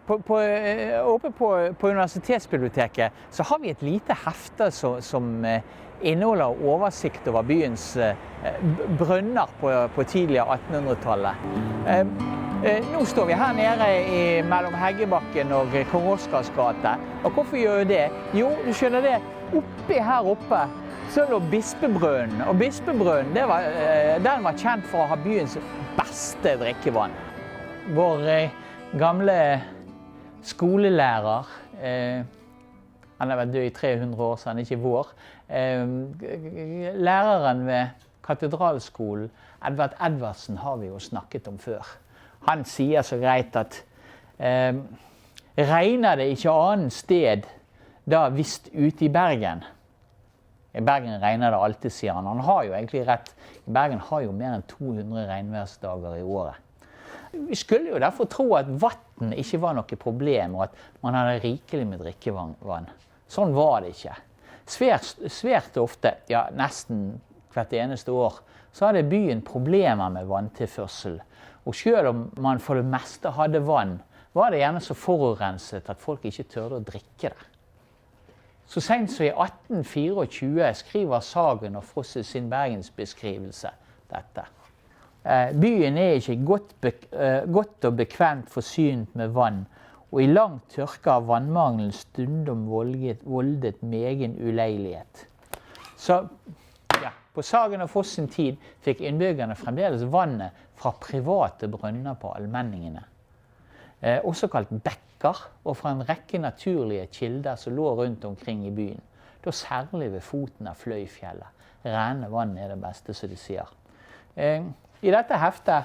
Oppe på universitetsbiblioteket så har vi et lite hefte som inneholder oversikt over byens brønner på tidlig 1800-tallet. Nå står vi her nede mellom Heggebakken og Kong Oscars gate. Og hvorfor gjør vi det? Jo, du skjønner det, her oppe så lå Bispebrønnen. Og Bispebrønnen, den var kjent for å ha byens beste drikkevann. Vår gamle skolelærer, han har vært død i 300 år, så han er ikke vår. Læreren ved Katedralskolen, Edvard Edvardsen, har vi jo snakket om før. Han sier så greit at regner det ikke annet sted da visst ute i Bergen. I Bergen regner det alltid, sier han. Han har jo egentlig rett. I Bergen har jo mer enn 200 regnværsdager i året. Vi skulle jo derfor tro at vann ikke var noe problem, og at man hadde rikelig med drikkevann. Sånn var det ikke. Svært ofte, ja nesten hvert eneste år, så hadde byen problemer med vanntilførsel. Og selv om man for det meste hadde vann, var det gjerne så forurenset at folk ikke tørde å drikke det. Så sent som i 1824 skriver Sagen og Fosse sin Bergensbeskrivelse dette. Byen er ikke godt og bekvemt forsynt med vann, og i lang tørke av vannmangelen stundom voldet megen uleilighet. Så ja, på Sagen og Foss sin tid fikk innbyggerne fremdeles vannet fra private brønner på allmenningene. Også kalt bekker, og fra en rekke naturlige kilder som lå rundt omkring i byen. Da særlig ved foten av Fløyfjellet. Rene vann er det beste, som de sier. I dette heftet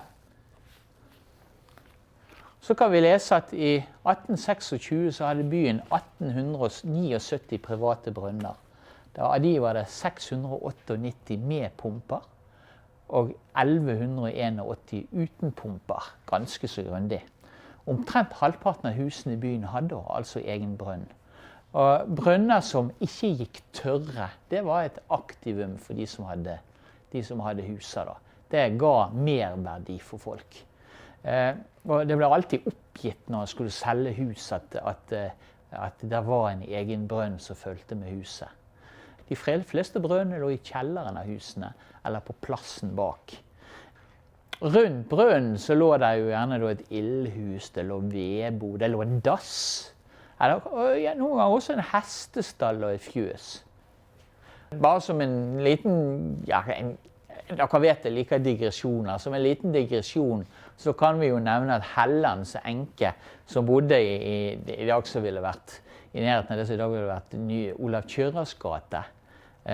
så kan vi lese at i 1826 så hadde byen 1879 private brønner. Av de var det 698 med pumper, og 1181 uten pumper. Ganske så grundig. Omtrent halvparten av husene i byen hadde altså egen brønn. Og brønner som ikke gikk tørre, det var et aktivum for de som hadde huser da. Det ga merverdi for folk. Og det ble alltid oppgitt når man skulle selge hus at det var en egen brønn som fulgte med huset. De fleste brønnene lå i kjelleren av husene, eller på plassen bak. Rundt brønnen så lå det jo gjerne et ildhus, det lå vedbo, det lå en dass. Noen ganger også en hestestall og et fjøs. Bare som en liten, dere vet jeg liker digresjoner, som en liten digresjon så kan vi jo nevne at Hellands enke, som bodde i dag som ville vært i nærheten av det som i dag ville vært nye Olav Kyrres gate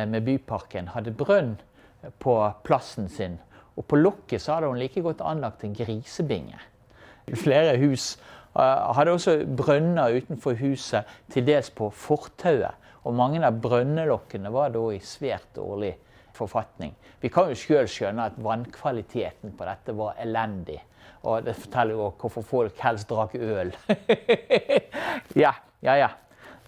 med Byparken, hadde brønn på plassen sin. Og på lokket så hadde hun like godt anlagt en grisebinge. Flere hus hadde også brønner utenfor huset, til dels på fortauet. Og mange av brønnelokkene var da i svært dårlig forfatning. Vi kan jo selv skjønne at vannkvaliteten på dette var elendig. Og det forteller jo hvorfor folk helst drakk øl. Ja.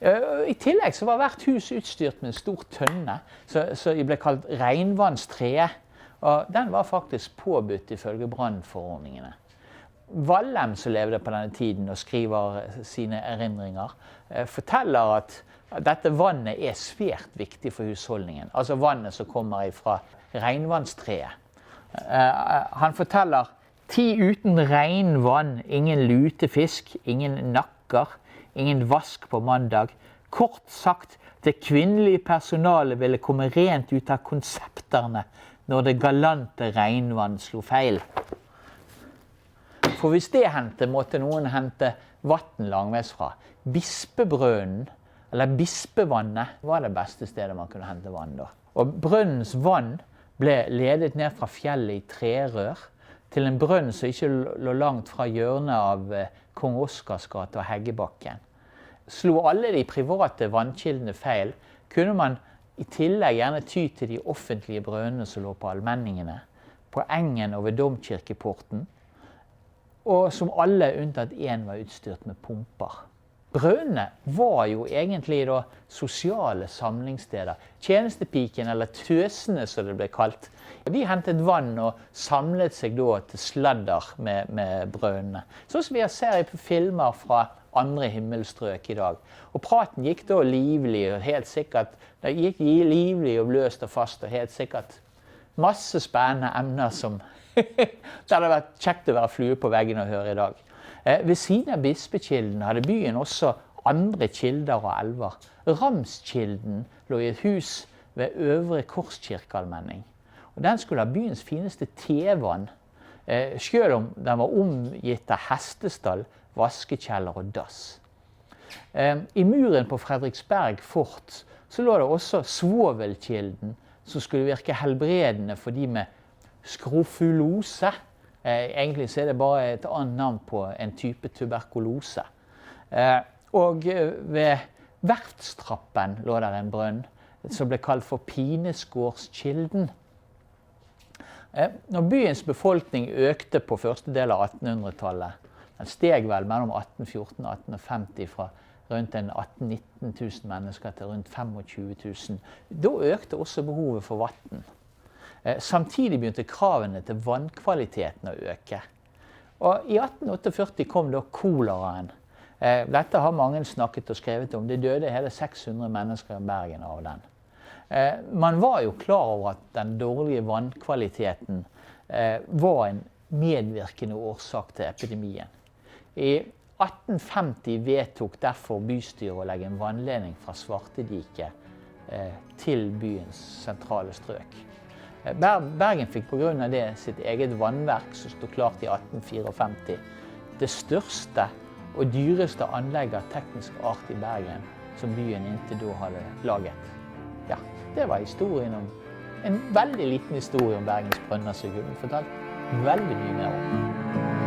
I tillegg så var hvert hus utstyrt med en stor tønne, så de ble kalt regnvannstreet. Og den var faktisk påbudt ifølge brannforordningene. Wallem, som levde på denne tiden og skriver sine erindringer, forteller at dette vannet er svært viktig for husholdningen. Altså vannet som kommer fra regnvannstreet. Han forteller: «Ti uten regnvann, ingen lutefisk, ingen nakker, ingen vask på mandag. Kort sagt, det kvinnelige personalet ville komme rent ut av konsepterne når det galante regnvann slo feil.» For hvis det hendte, måtte noen hente vann langveis fra. Bispebrønnen, eller bispevannet, var det beste stedet man kunne hente vann da. Og brønnens vann ble ledet ned fra fjellet i trerør til en brønn som ikke lå langt fra hjørnet av Kong Oscars gate og Heggebakken. Slo alle de private vannkildene feil, kunne man i tillegg gjerne ty til de offentlige brønnene som lå på allmenningene, på engen og ved domkirkeporten, og som alle unntatt en var utstyrt med pumper. Brønnene var jo egentlig da sosiale samlingssteder. Tjenestepiken, eller tøsene som det ble kalt, de hentet vann og samlet seg da til sladder med brønnene. Sånn som vi ser i filmer fra andre himmelstrøk i dag. Og praten gikk da livlig, og helt sikkert, det gikk livlig og løst og fast, og helt sikkert masse spennende emner som det hadde vært kjekt å være flue på veggen og høre i dag. Ved siden av Bispekilden hadde byen også andre kilder og elver. Ramskilden lå i et hus ved Øvre Korskirkealmenning. Og den skulle ha byens fineste tevann, selv om den var omgitt av hestestall, vaskekjeller og dass. I muren på Fredriksberg fort så lå det også svovelkilden, som skulle virke helbredende for de med skrofulose. Egentlig så er det bare et annet navn på en type tuberkulose. Og ved Verftstrappen lå der en brønn, som ble kalt for Pineskårskilden. Når byens befolkning økte på første del av 1800-tallet, den steg vel mellom 1814 og 1850 fra rundt 18-19 000 mennesker til rundt 25 000, da økte også behovet for vann. Samtidig begynte kravene til vannkvaliteten å øke. Og i 1848 kom da koleraen. Dette har mange snakket og skrevet om. Det døde hele 600 mennesker i Bergen av den. Man var jo klar over at den dårlige vannkvaliteten var en medvirkende årsak til epidemien. I 1850 vedtok derfor bystyret å legge en vannledning fra Svartediket til byens sentrale strøk. Bergen fikk på grunn av det sitt eget vannverk som stod klart i 1854. Det største og dyreste anlegget av teknisk art i Bergen som byen inntil da hadde laget. Ja, det var historien om en veldig liten historie om Bergens brønner som kunne fortalt veldig mye mer om.